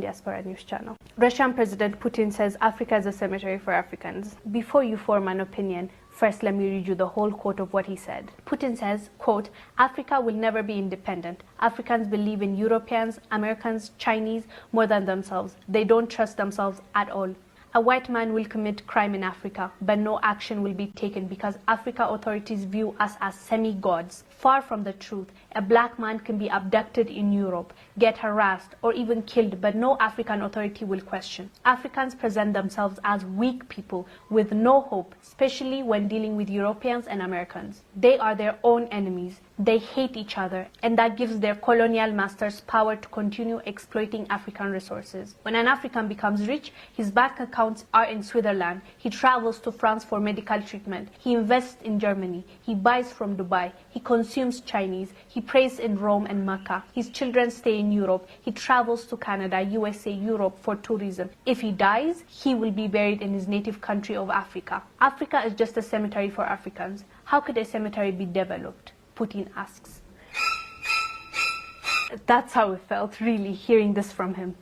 Diaspora News Channel. Russian President Putin says Africa is a cemetery for Africans. Before you form an opinion, first let me read you the whole quote of what he said. Putin says, quote, "Africa will never be independent. Africans believe in Europeans, Americans, Chinese more than themselves. They don't trust themselves at all. A white man will commit crime in Africa, but no action will be taken because Africa authorities view us as semi-gods. Far from the truth, a black man can be abducted in Europe, get harassed, or even killed, but no African authority will question. Africans present themselves as weak people with no hope, especially when dealing with Europeans and Americans. They are their own enemies. They hate each other, and that gives their colonial masters power to continue exploiting African resources. When an African becomes rich, his bank accounts are in Switzerland. He travels to France for medical treatment. He invests in Germany. He buys from Dubai. He consumes Chinese. He prays in Rome and Mecca. His children stay in Europe. He travels to Canada, USA, Europe for tourism. If he dies, he will be buried in his native country of Africa. Africa is just a cemetery for Africans. How could a cemetery be developed?" Putin asks. That's how it felt, really, hearing this from him.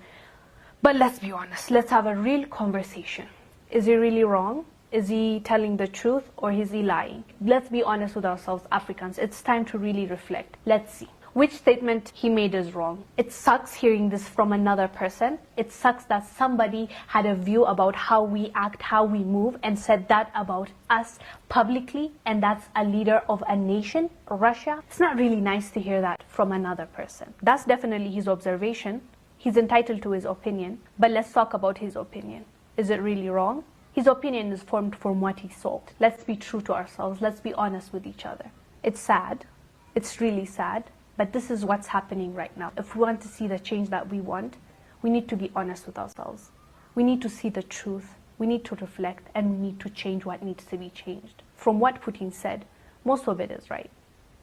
But let's be honest, let's have a real conversation. Is he really wrong? Is he telling the truth, or is he lying? Let's be honest with ourselves, Africans. It's time to really reflect. Let's see. Which statement he made is wrong? It sucks hearing this from another person. It sucks that somebody had a view about how we act, how we move, and said that about us publicly, and that's a leader of a nation, Russia. It's not really nice to hear that from another person. That's definitely his observation. He's entitled to his opinion, but let's talk about his opinion. Is it really wrong? His opinion is formed from what he saw. Let's be true to ourselves. Let's be honest with each other. It's sad. It's really sad. But this is what's happening right now. If we want to see the change that we want, we need to be honest with ourselves. We need to see the truth. We need to reflect, and we need to change what needs to be changed. From what Putin said, most of it is right.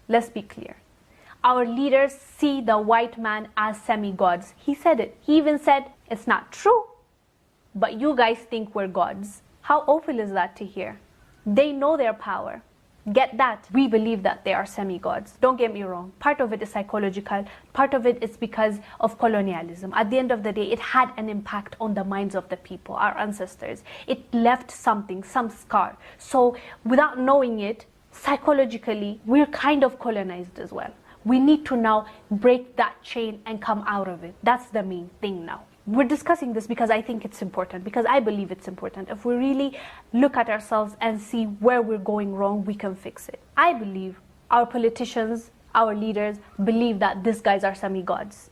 Let's be clear. Our leaders see the white man as semi-gods. He said it. He even said, it's not true, but you guys think we're gods. How awful is that to hear? They know their power. Get that? We believe that they are semi-gods. Don't get me wrong. Part of it is psychological. Part of it is because of colonialism. At the end of the day, it had an impact on the minds of the people, our ancestors. It left something, some scar. So without knowing it, psychologically, we're kind of colonized as well. We need to now break that chain and come out of it. That's the main thing now. We're discussing this because I think it's important, because I believe it's important. If we really look at ourselves and see where we're going wrong, we can fix it. I believe our politicians, our leaders, believe that these guys are semi-gods.